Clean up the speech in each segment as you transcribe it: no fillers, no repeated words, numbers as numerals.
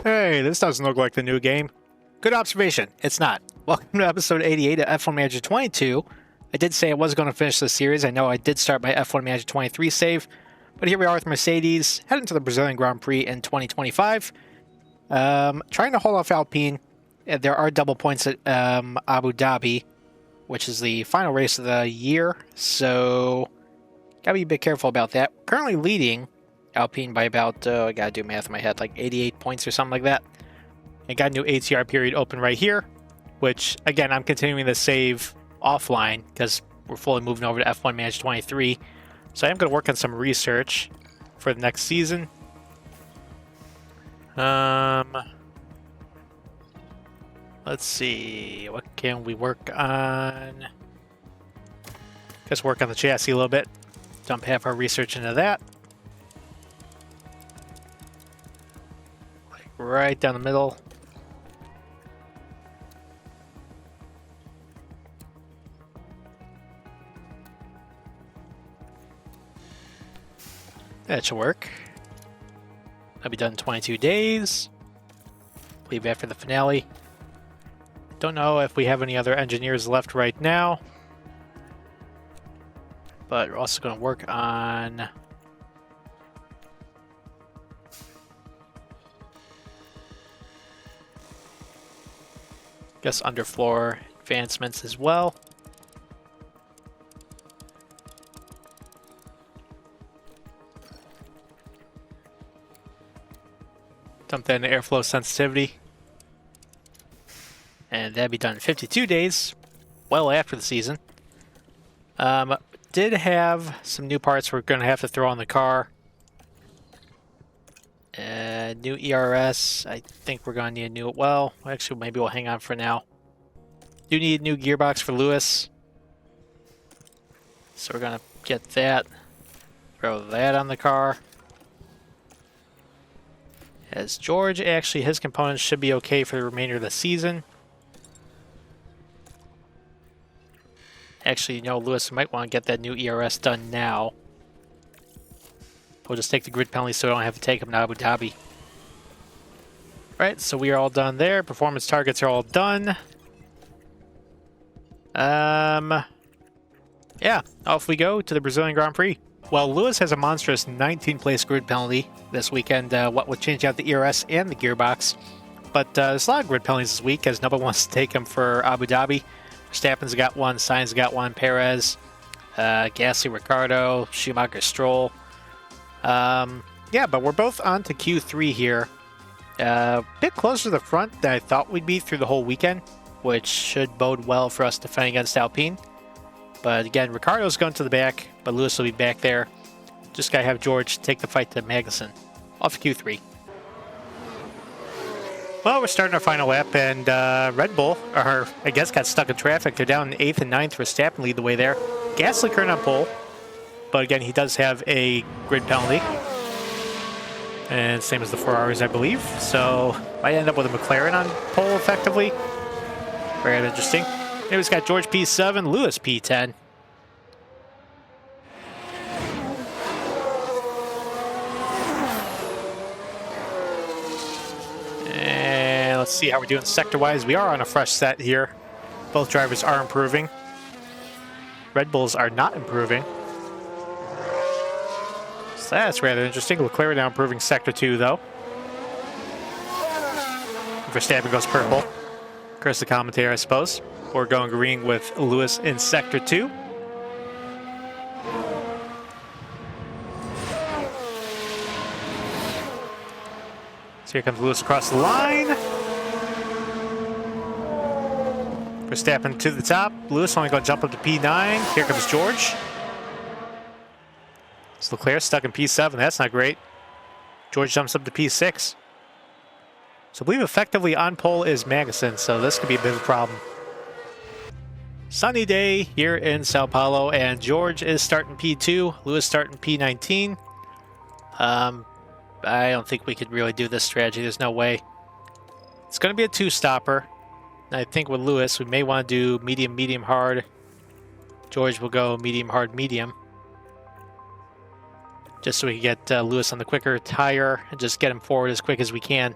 Hey, this doesn't look like the new game. Good observation. It's not. Welcome to episode 88 of F1 Manager 22. I did say I was going to finish this series. I know I did start my F1 Manager 23 save, but here we are with Mercedes, heading to the Brazilian Grand Prix in 2025. Trying to hold off Alpine. There are double points at Abu Dhabi, which is the final race of the year, so gotta be a bit careful about that. Currently leading Alpine by about, I gotta do math in my head, like 88 points or something like that. I got a new ATR period open right here, which, again, I'm continuing to save offline because we're fully moving over to F1 Manager 23. So I am going to work on some research for the next season. Let's see, what can we work on? Just work on the chassis a little bit. Dump half our research into that. Like right down the middle. That should work. That'll be done in 22 days. I believe after the finale. Don't know if we have any other engineers left right now. But we're also going to work on underfloor advancements as well. Dump that into airflow sensitivity. And that'd be done in 52 days, well after the season. Did have some new parts we're going to have to throw on the car. New ERS, I think we're going to need a new, well, actually maybe we'll hang on for now. Do need a new gearbox for Lewis. So we're going to get that. Throw that on the car. As George, actually his components should be okay for the remainder of the season. Actually, you know, Lewis might want to get that new ERS done now. We'll just take the grid penalty so we don't have to take him to Abu Dhabi. Alright, so we are all done there. Performance targets are all done. Yeah, off we go to the Brazilian Grand Prix. Well, Lewis has a monstrous 19-place grid penalty this weekend, what would change out the ERS and the gearbox. But there's a lot of grid penalties this week, as nobody wants to take him for Abu Dhabi. Verstappen's got one, Sainz got one, Perez, Gasly, Ricciardo, Schumacher, Stroll. Yeah, but we're both on to Q3 here. A bit closer to the front than I thought we'd be through the whole weekend, which should bode well for us defending against Alpine. But again, Ricciardo's going to the back, but Lewis will be back there. Just gotta have George take the fight to Magnussen. Off to Q3. Well, we're starting our final lap, and Red Bull, or I guess, got stuck in traffic. They're down in 8th and 9th. Verstappen lead the way there. Gasly current on pole, but again, he does have a grid penalty. And same as the Ferraris, I believe. So, might end up with a McLaren on pole, effectively. Very interesting. Anyways, got George P7, Lewis P10. And let's see how we're doing sector-wise. We are on a fresh set here. Both drivers are improving. Red Bulls are not improving. So that's rather interesting. Leclerc now improving sector 2, though. Verstappen goes purple. Curse the commentator, I suppose. We're going green with Lewis in sector 2. So here comes Lewis across the line. Verstappen to the top. Lewis only going to jump up to P9. Here comes George. So Leclerc stuck in P7. That's not great. George jumps up to P6. So I believe effectively on pole is Magnussen, so this could be a bit of a problem. Sunny day here in Sao Paulo, and George is starting P2. Lewis starting P19. I don't think we could really do this strategy. There's no way. It's going to be a two-stopper. I think with Lewis, we may want to do medium, medium, hard. George will go medium, hard, medium. Just so we can get Lewis on the quicker tire and just get him forward as quick as we can.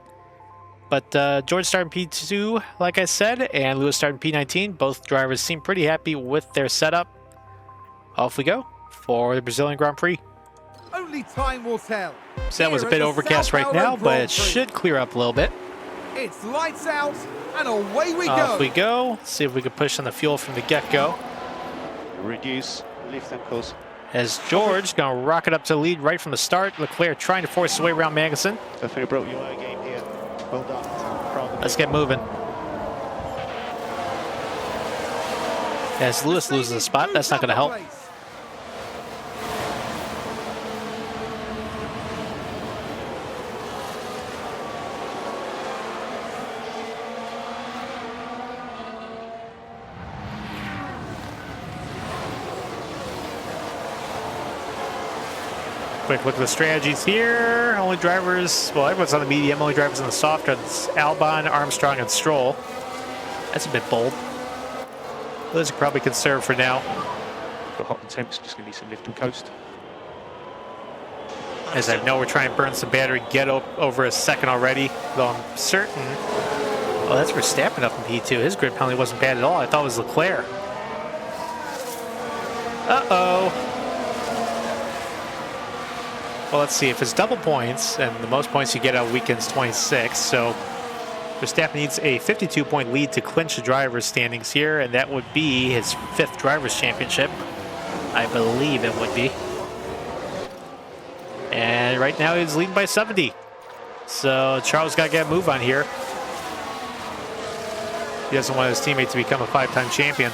But George starting P2, like I said, and Lewis starting P19. Both drivers seem pretty happy with their setup. Off we go for the Brazilian Grand Prix. Only time will tell. So that was a bit overcast right now, but it should clear up a little bit. It's lights out, and away we go. Off we go. See if we can push on the fuel from the get-go. Reduce, lift and close. As George going to rocket up to the lead right from the start. Leclerc trying to force his way around Magnussen. Definitely broke your game here. Well done. Let's get moving. As Lewis loses a spot, that's not going to help. Quick look at the strategies here. Only drivers, well, everyone's on the medium. Only drivers on the soft are Albon, Armstrong, and Stroll. That's a bit bold. Those are probably conserved for now. For hot and temps, just going to be some lift and coast. As I know we're trying to burn some battery, get over a second already, though I'm certain. Oh, that's Verstappen up in P2. His grid penalty wasn't bad at all. I thought it was Leclerc. Uh-oh. Well, let's see. If it's double points, and the most points you get out of weekend's 26, so Verstappen needs a 52-point lead to clinch the driver's standings here, and that would be his 5th Drivers' Championship. I believe it would be. And right now he's leading by 70. So Charles got to get a move on here. He doesn't want his teammate to become a 5-time champion.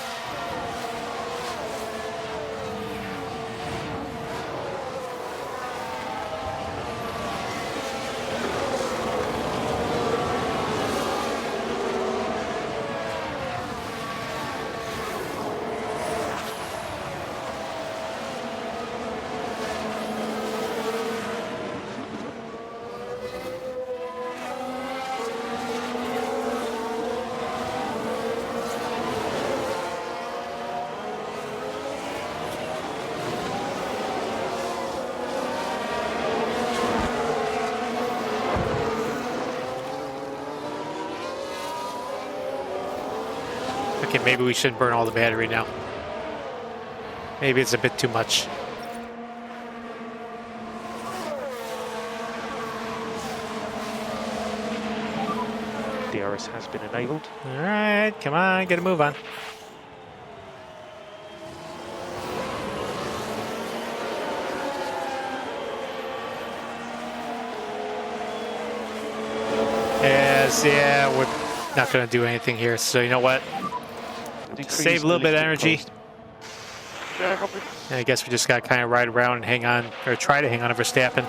Okay, maybe we shouldn't burn all the battery now. Maybe it's a bit too much. DRS has been enabled. All right, come on, get a move on. Yes, yeah, we're not going to do anything here, so you know what? Save a little bit of energy. And I guess we just got to kind of ride around and hang on, or try to hang on to Verstappen.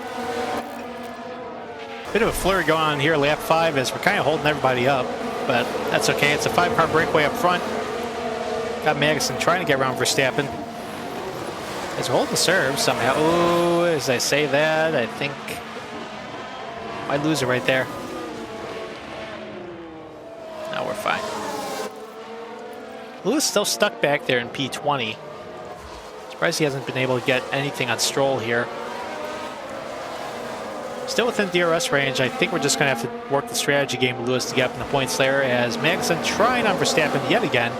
Bit of a flurry going on here, lap 5, as we're kind of holding everybody up, but that's okay. It's a 5-car breakaway up front. Got Magnussen trying to get around Verstappen. As we're holding serve somehow. Ooh, as I say that, I think might lose it right there. No, we're fine. Lewis still stuck back there in P20. Surprised he hasn't been able to get anything on Stroll here. Still within DRS range. I think we're just going to have to work the strategy game with Lewis to get up in the points there, as Magnussen trying on Verstappen yet again.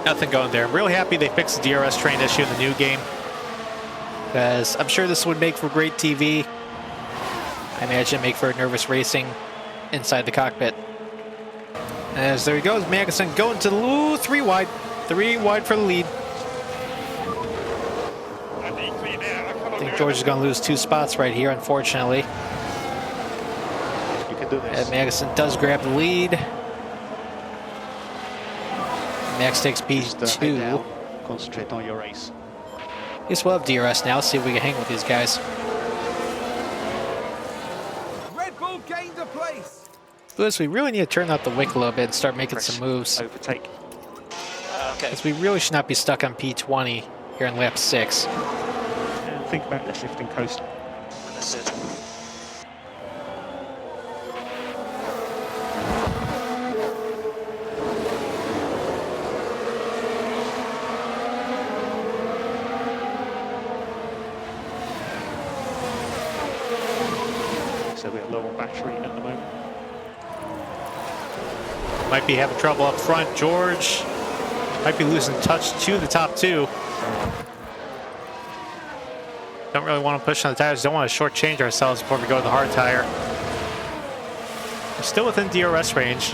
Nothing going there. I'm real happy they fixed the DRS train issue in the new game, because I'm sure this would make for great TV. I imagine it'd make for nervous racing inside the cockpit. As there he goes, Magnussen going to the 3 wide. 3 wide for the lead. I think George is going to lose 2 spots right here, unfortunately. You can do this. And Magnussen does grab the lead. Max takes P2. Concentrate on your race. Guess we'll have DRS now. See if we can hang with these guys. Red Bull gained a place. Lewis, we really need to turn up the wick a little bit and start making some moves. Overtake. Okay. Because we really should not be stuck on P20 here in lap 6. And think about the lift and coast. That's it. a bit low on battery at the moment. Might be having trouble up front. George might be losing touch to the top two. Don't really want to push on the tires. Don't want to shortchange ourselves before we go to the hard tire. We're still within DRS range.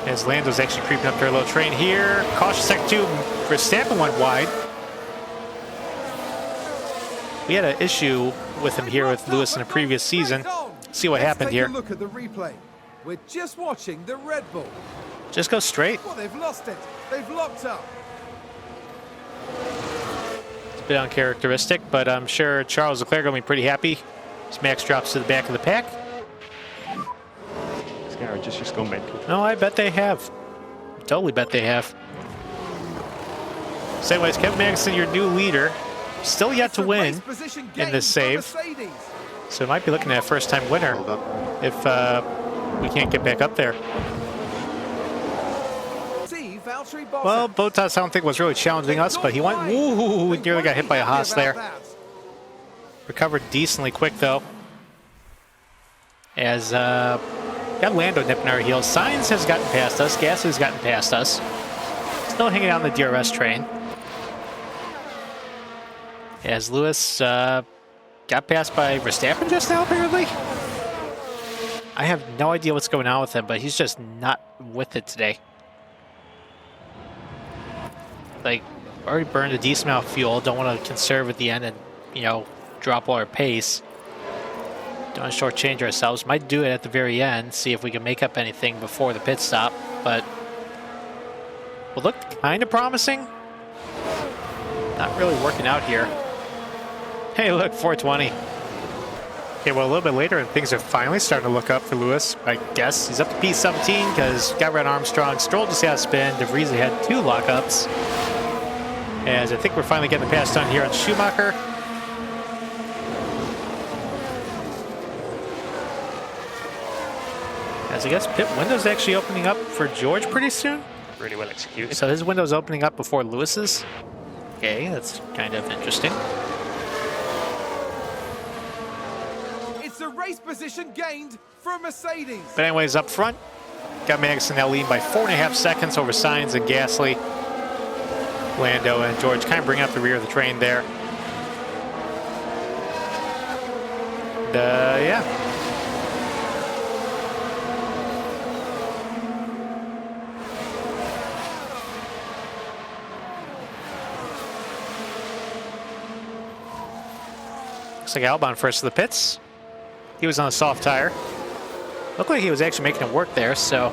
As Lando's actually creeping up to our low train here. Cautious second two. Verstappen went wide. We had an issue with him here with Lewis in the previous season. See what happened here. Look at the replay. We're just watching the Red Bull. Just go straight. Well, they've lost it. They've locked up. It's a bit uncharacteristic, but I'm sure Charles Leclerc will be pretty happy. As Max drops to the back of the pack. This garage has just gone mental. No, I bet they have. Totally bet they have. So anyways, Kevin Magnussen, your new leader. Still yet to win in this save. So might be looking at a first-time winner if we can't get back up there. Well, Bottas I don't think was really challenging us, but he went, ooh, we nearly got hit by a Haas there. Recovered decently quick though. As got Lando nipping our heels. Sainz has gotten past us, Gasly has gotten past us. Still hanging out on the DRS train. As Lewis got passed by Verstappen just now, apparently. I have no idea what's going on with him, but he's just not with it today. Like, already burned a decent amount of fuel. Don't want to conserve at the end and, you know, drop all our pace. Don't want to shortchange ourselves. Might do it at the very end, see if we can make up anything before the pit stop, but will look kind of promising. Not really working out here. Hey, look, 420. Okay, well, a little bit later, and things are finally starting to look up for Lewis. I guess he's up to P17 because got around Armstrong. Stroll just had a spin. De Vries had 2 lockups. As I think we're finally getting the pass done here on Schumacher. As I guess pit window's actually opening up for George pretty soon. Really well executed. So his window's opening up before Lewis's. Okay, that's kind of interesting. It's a race position gained for Mercedes. But anyways, up front, got Magnussen now leading by 4.5 seconds over Sainz and Gasly. Lando and George kind of bringing up the rear of the train there. And, yeah. Looks like Albon first to the pits. He was on a soft tire. Looked like he was actually making it work there, so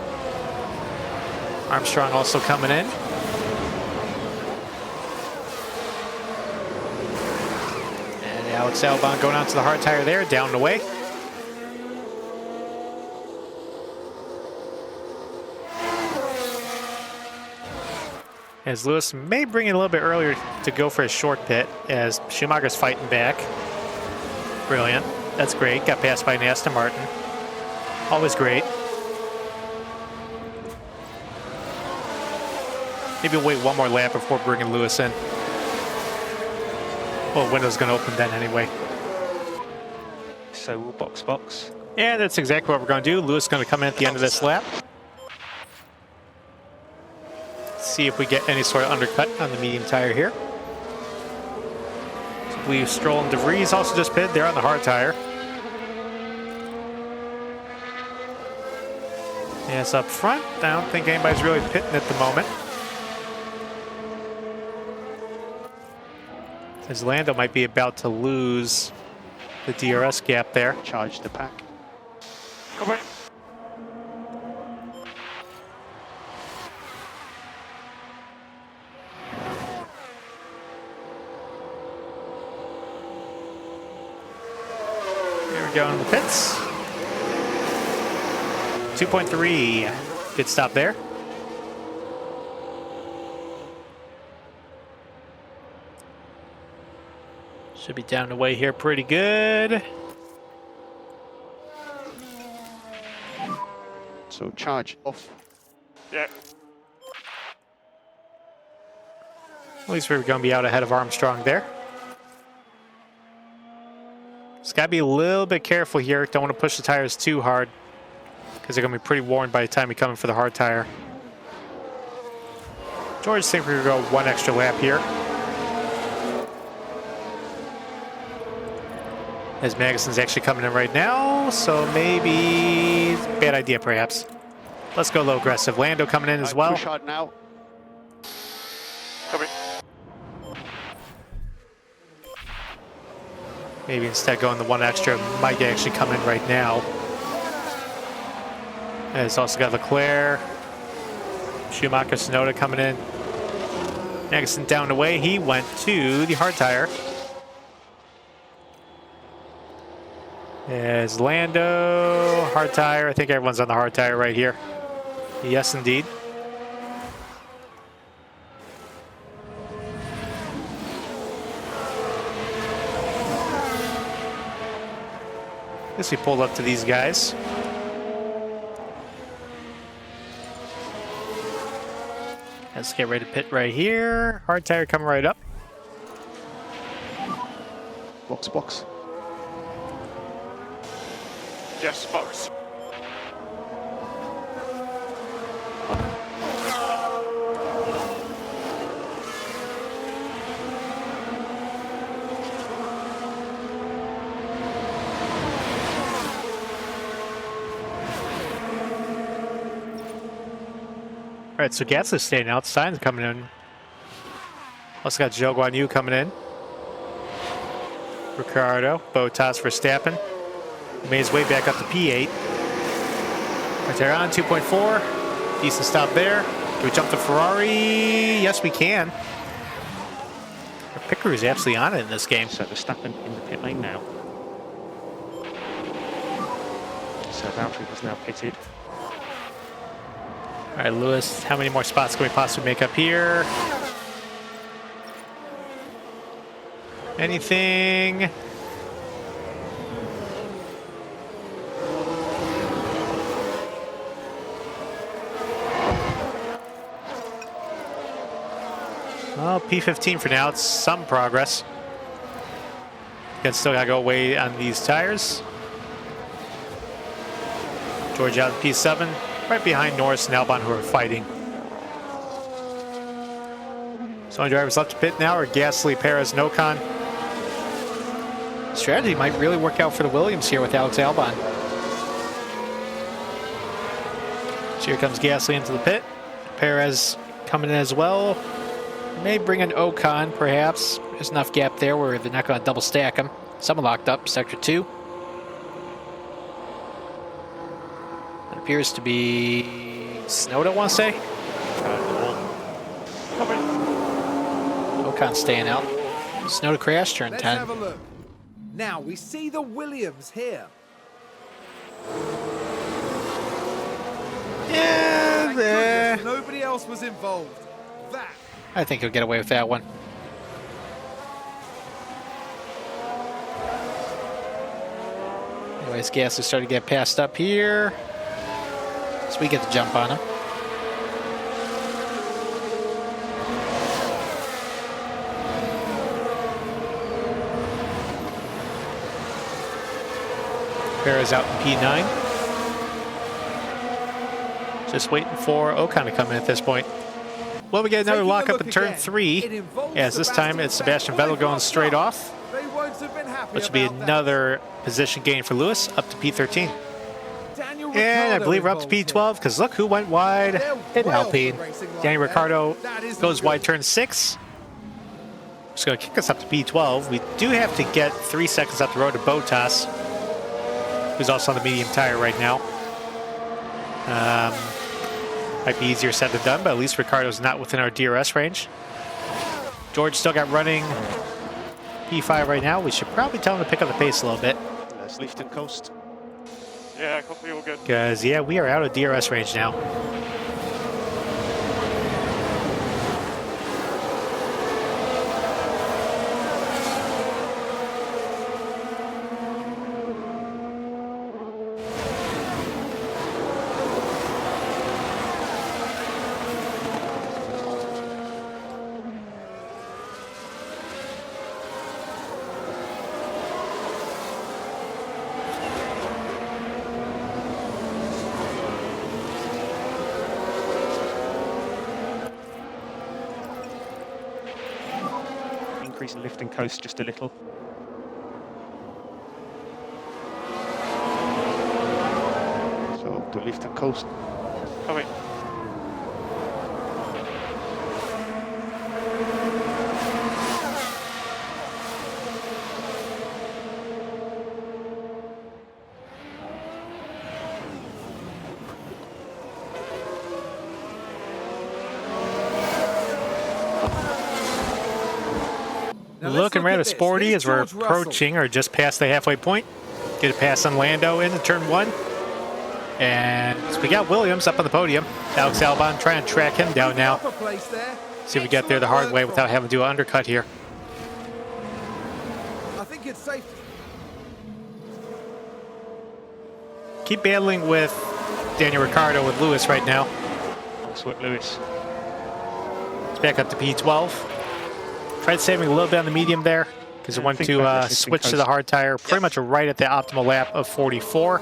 Armstrong also coming in. And Alex Albon going out to the hard tire there, down and away. As Lewis may bring it a little bit earlier to go for a short pit as Schumacher's fighting back. Brilliant. That's great. Got passed by an Aston Martin. Always great. Maybe we'll wait one more lap before bringing Lewis in. Well, the window's going to open then anyway. So we'll box. Yeah, that's exactly what we're going to do. Lewis is going to come in at the end of this lap. See if we get any sort of undercut on the medium tire here. I believe Stroll and De Vries also just pitted. They're on the hard tire. Yes, up front. I don't think anybody's really pitting at the moment. As Lando might be about to lose the DRS gap there. Charge the pack. Come on. Here we go in the pits. 2.3. Good stop there. Should be down the way here pretty good. So charge off. Yeah. At least we're going to be out ahead of Armstrong there. Just got to be a little bit careful here. Don't want to push the tires too hard because they're going to be pretty worn by the time we come in for the hard tire. George thinks we're going to go one extra lap here. As Magnussen's actually coming in right now, so maybe bad idea perhaps. Let's go a little aggressive. Lando coming in as well. Push hard now. Coming. Maybe instead going the one extra might actually come in right now. And it's also got Leclerc, Schumacher, Tsunoda coming in. Magnussen down the way. He went to the hard tire. There's Lando, hard tire. I think everyone's on the hard tire right here. Yes, indeed. Guess we pulled up to these guys. Let's get ready to pit right here. Hard tire coming right up. Box. Yes, box. All right, so Gasly's staying out. Sainz coming in. Also got Zhou Guan Yu coming in. Ricardo, Bottas, Verstappen. Made his way back up to P8. Right there on 2.4. Decent stop there. Do we jump to Ferrari? Yes, we can. Our pit crew is absolutely on it in this game. So Verstappen in the pit lane now. So Valtteri has now pitted. All right, Lewis, how many more spots can we possibly make up here? Anything? Well, P15 for now. It's some progress. Again, still got to go away on these tires. George out in P7. Right behind Norris and Albon, who are fighting. So only drivers left to pit now are Gasly, Perez, and Ocon. Strategy might really work out for the Williams here with Alex Albon. So here comes Gasly into the pit. Perez coming in as well. May bring in Ocon, perhaps. There's enough gap there where they're not going to double stack him. Someone locked up, sector 2. Appears to be Tsunoda, I want to say. Ocon staying out. Tsunoda crash, turn 10. Let's have a look. Now we see the Williams here. Yeah, Thank goodness nobody else was involved. That. I think he'll get away with that one. Anyways, Gasly starting to get passed up here. So we get to jump on him. Perez out in P9. Just waiting for Ocon to come in at this point. Well, we get another lockup in turn 3. As this time it's Sebastian Vettel going straight off. Which will be another position gain for Lewis up to P13. And I believe we're up to P12 because look who went wide in Alpine. Daniel Ricciardo goes wide turn 6. Just going to kick us up to P12. We do have to get 3 seconds up the road to Bottas, who's also on the medium tire right now. Might be easier said than done, but at least Ricciardo's not within our DRS range. George still got running P5 right now. We should probably tell him to pick up the pace a little bit. Let's lift and coast. Yeah, hopefully all good. Because, yeah, we are out of DRS range now. increase the lift and coast just a little. So to lift and coast. Copy. Now let's Looking look rather at this. sporty Here's as we're George Russell. approaching or just past the halfway point. Get a pass on Lando into turn 1. And so we got Williams up on the podium. Alex Albon trying to track him down now. Upper place there. See if we get there the hard way without having to do an undercut here. I think it's safe. Keep battling with Daniel Ricciardo with Lewis right now. Nice work, Lewis. It's back up to P12. Tried saving a little bit on the medium there because I wanted to switch to the hard tire pretty much right at the optimal lap of 44.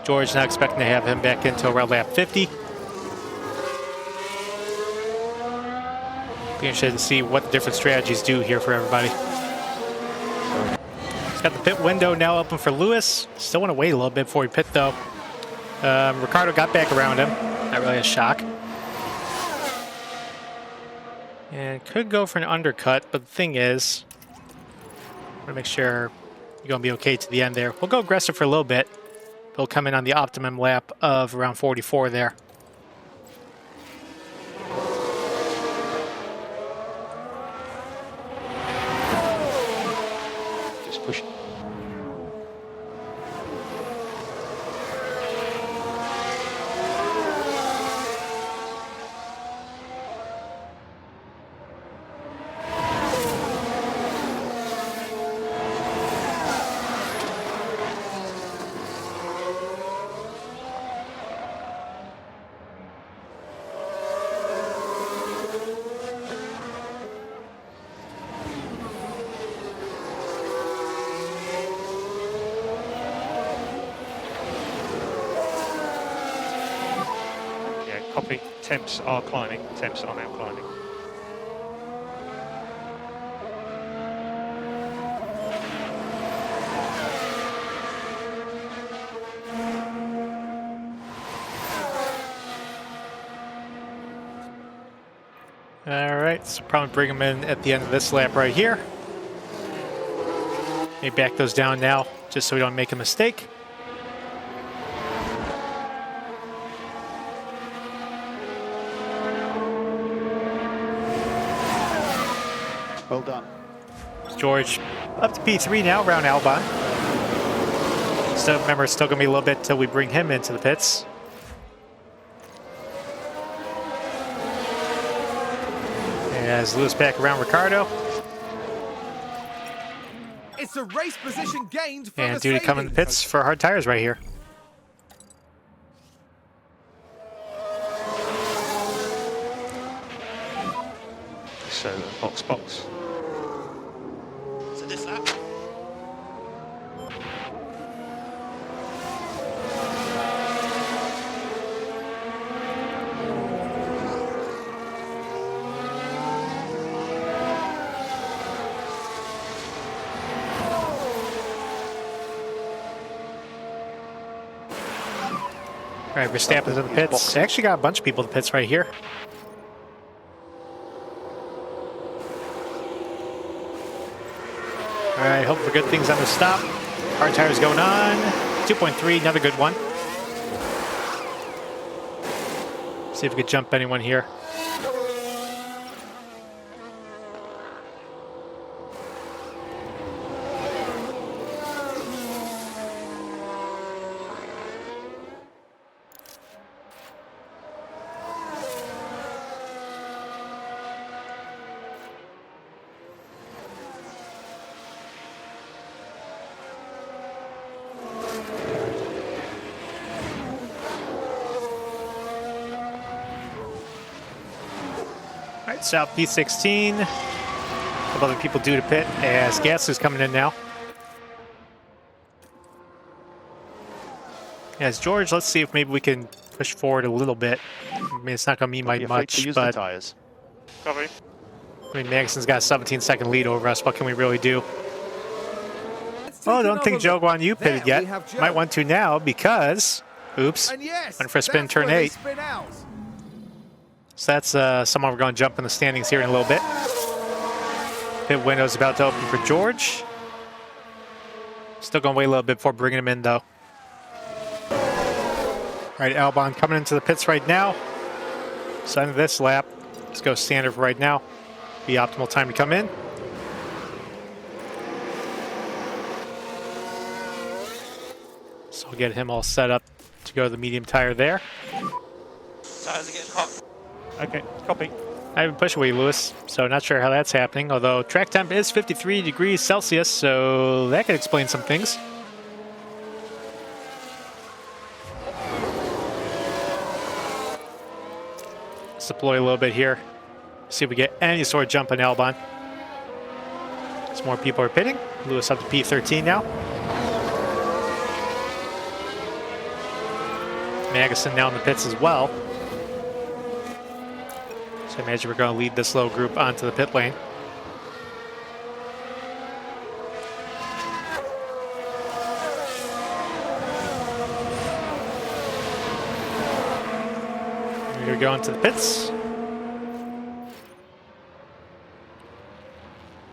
George not expecting to have him back until around lap 50. Be interested to see what the different strategies do here for everybody. He's got the pit window now open for Lewis. Still want to wait a little bit before we pit though. Ricciardo got back around him. Not really a shock. And could go for an undercut, but the thing is, I want to make sure you're going to be okay to the end there. We'll go aggressive for a little bit. He'll come in on the optimum lap of around 44 there. Just push. Copy. Temps are climbing. Temps are now climbing. All right, so probably bring him in at the end of this lap right here. Maybe back those down now, just so we don't make a mistake. Well done. George up to P3 now, around Albon. So remember, it's still going to be a little bit till we bring him into the pits. As Lewis back around Ricciardo. It's a race position gained for And Duty coming in the pits for hard tires right here. So box. So this lap. All right, Verstappen to the pits. Actually got a bunch of people in the pits right here. All right, hope for good things on the stop. Hard tires going on. 2.3, another good one. See if we could jump anyone here. All right, South P16. A couple other people due to pit as Gasly's coming in now. As George, let's see if maybe we can push forward a little bit. I mean, it's not going to mean Don't be afraid much, to use the but tires. Copy. I mean, Magson's got a 17-second lead over us. What can we really do? Let's Oh, take don't think another Joe look. Guan Yu pitted There yet. we have Joe. Might want to now because, oops, And yes, went for a spin, that's turn where they 8. spin out. So that's someone we're going to jump in the standings here in a little bit. Pit window's about to open for George. Still going to wait a little bit before bringing him in, though. All right, Albon coming into the pits right now. So end of this lap. Let's go standard for right now. Be optimal time to come in. So we'll get him all set up to go to the medium tire there. Tires are getting hot. Okay, copy. I haven't pushed away, Lewis, so not sure how that's happening, although track temp is 53 degrees Celsius, so that could explain some things. Let's deploy a little bit here. See if we get any sort of jump on Albon. As more people are pitting. Lewis up to P13 now. Magnussen now in the pits as well. So I imagine we're going to lead this little group onto the pit lane. We're going to the pits.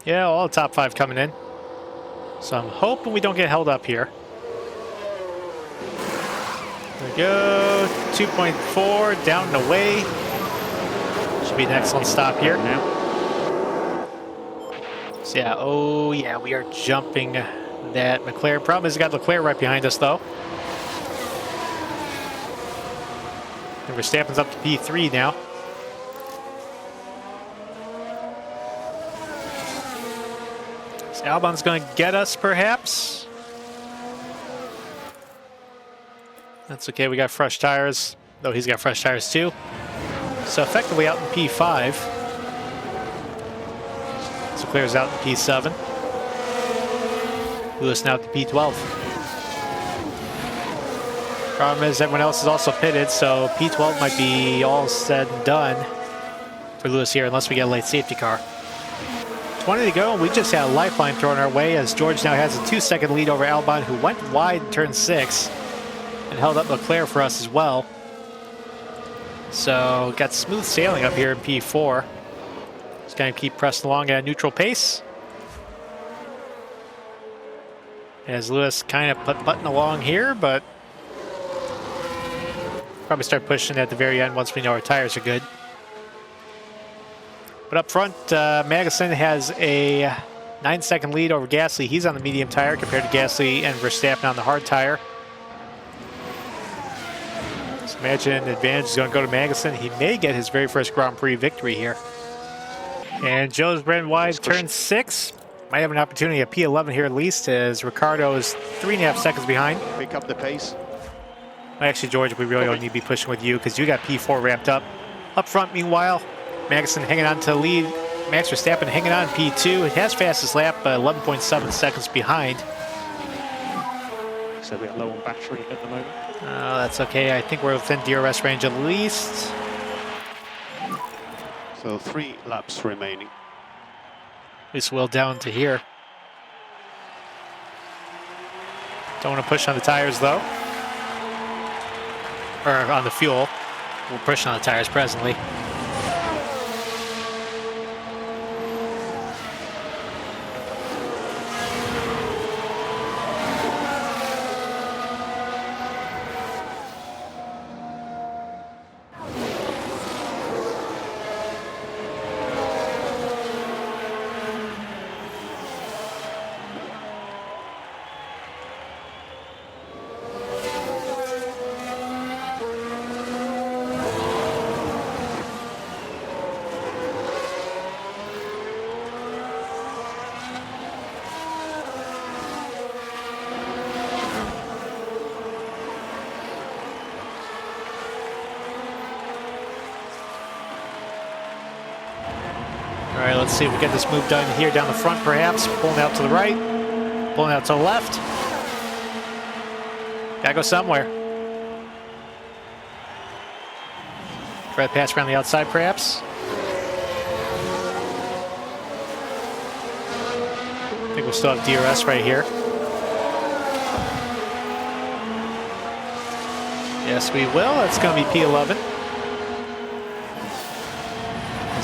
Yeah, all the top 5 coming in. So I'm hoping we don't get held up here. There we go. 2.4 down and away. Should be an excellent stop here. So yeah, oh yeah, we are jumping that McLaren. Problem is we got Leclerc right behind us though. And Verstappen's up to P3 now. So Albon's going to get us perhaps. That's okay, we got fresh tires, though he's got fresh tires too. So effectively out in P5. So Leclerc's out in P7. Lewis now to P12. Problem is everyone else is also pitted, so P12 might be all said and done for Lewis here, unless we get a late safety car. 20 to go, and we just had a lifeline thrown our way as George now has a 2-second lead over Albon, who went wide in turn 6 and held up Leclerc for us as well. So got smooth sailing up here in P4. Just going to keep pressing along at a neutral pace. As Lewis kind of putting along here, but probably start pushing at the very end once we know our tires are good. But up front, Magnussen has a 9-second lead over Gasly. He's on the medium tire compared to Gasly and Verstappen on the hard tire. So imagine the advantage is going to go to Magnussen. He may get his very first Grand Prix victory here. And Joe's ran wide turn 6. Might have an opportunity at P11 here at least, as Ricardo is 3.5 seconds behind. Pick up the pace. Actually, George, we really don't need to be pushing with you because you got P4 ramped up. Up front, meanwhile, Magnussen hanging on to the lead. Max Verstappen hanging on P2. It has fastest lap, but 11.7 seconds behind. So we are low on battery at the moment. That's okay. I think we're within DRS range at least. So 3 laps remaining. At least we'll down to here. Don't want to push on the tires though. Or on the fuel. We're pushing on the tires presently. All right, let's see if we get this move done here down the front perhaps. Pulling out to the right, pulling out to the left. Gotta go somewhere. Try to pass around the outside perhaps. I think we still have DRS right here. Yes, we will. That's going to be P11.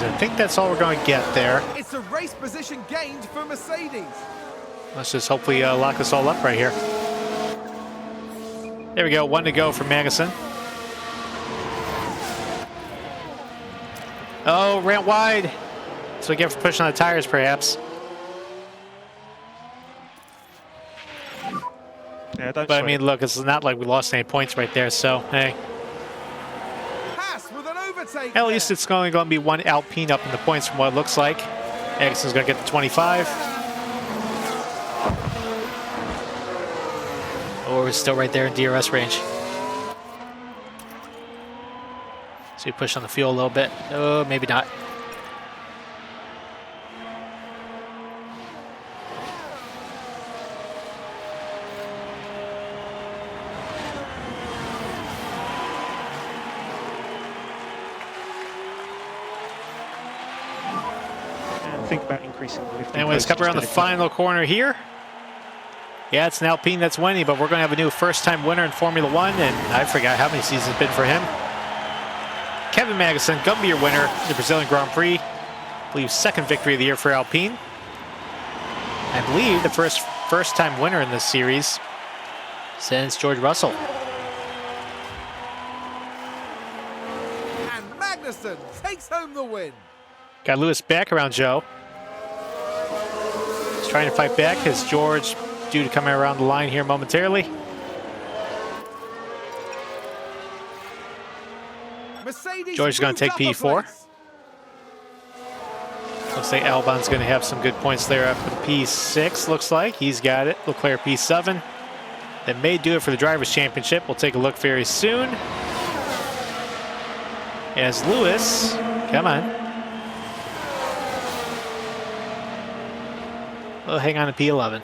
I think that's all we're going to get there. It's a race position gained for Mercedes. Let's just hopefully lock us all up right here. There we go. 1 to go for Magnussen. Oh, ran wide. So we get for pushing on the tires, perhaps. Yeah, don't But I sweat. mean, look, it's not like we lost any points right there. So, hey. Haas with an overtake. At least it's only going to be 1 Alpine up in the points from what it looks like. Magnusson's going to get the 25. Oh, we're still right there in DRS range. So we push on the fuel a little bit. Oh, maybe not. And think about increasing the lifting. Anyways, come around the final corner here. Yeah, it's an Alpine that's winning, but we're going to have a new first-time winner in Formula One, and I forgot how many seasons it's been for him. Kevin Magnussen, going to be your winner in the Brazilian Grand Prix. I believe second victory of the year for Alpine. I believe the first-time winner in this series since George Russell. And Magnussen takes home the win. Got Lewis back around Joe. He's trying to fight back as George due to come around the line here momentarily. Mercedes George is going to take moved up a P4. place. Looks like Albon's going to have some good points there after the P6, looks like. He's got it. Leclerc P7. That may do it for the Drivers' Championship. We'll take a look very soon. As Lewis, come on. We'll hang on to P11.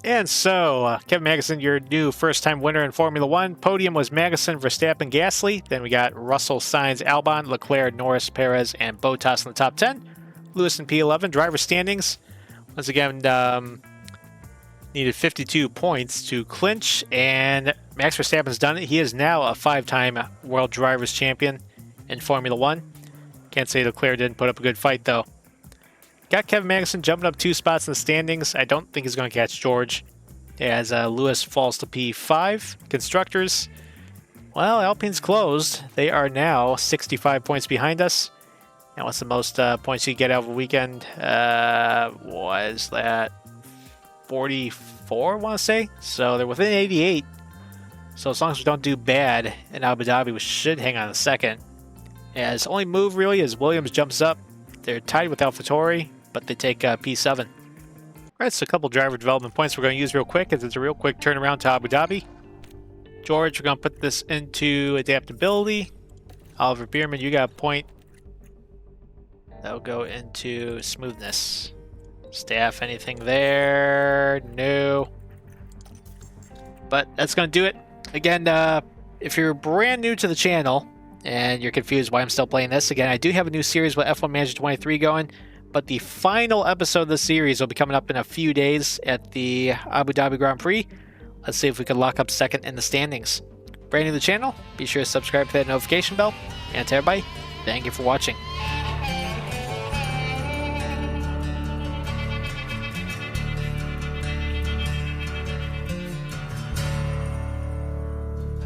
And so, Kevin Magnussen, your new first-time winner in Formula One. Podium was Magnussen, Verstappen, Gasly. Then we got Russell, Sainz, Albon, Leclerc, Norris, Perez, and Bottas in the top 10. Lewis in P11. Driver standings, once again, needed 52 points to clinch. And Max Verstappen's done it. He is now a 5-time World Drivers' Champion in Formula One. Can't say Leclerc didn't put up a good fight, though. Got Kevin Magnussen jumping up 2 spots in the standings. I don't think he's going to catch George as Lewis falls to P5. Constructors, well, Alpine's closed. They are now 65 points behind us. And what's the most points you get out of a weekend? Was that 44, I want to say? So they're within 88. So as long as we don't do bad in Abu Dhabi, we should hang on a second. As only move really is Williams jumps up. They're tied with AlphaTauri, but they take P7. All right, so a couple driver development points we're going to use real quick, as it's a real quick turnaround to Abu Dhabi. George, we're going to put this into adaptability. Oliver Bierman, you got a point. That'll go into smoothness. Staff, anything there? No. But that's going to do it. Again, if you're brand new to the channel, and you're confused why I'm still playing this, again, I do have a new series with F1 Manager 23 going, but the final episode of the series will be coming up in a few days at the Abu Dhabi Grand Prix. Let's see if we can lock up second in the standings. Brand new to the channel, be sure to subscribe to that notification bell. And to everybody, thank you for watching.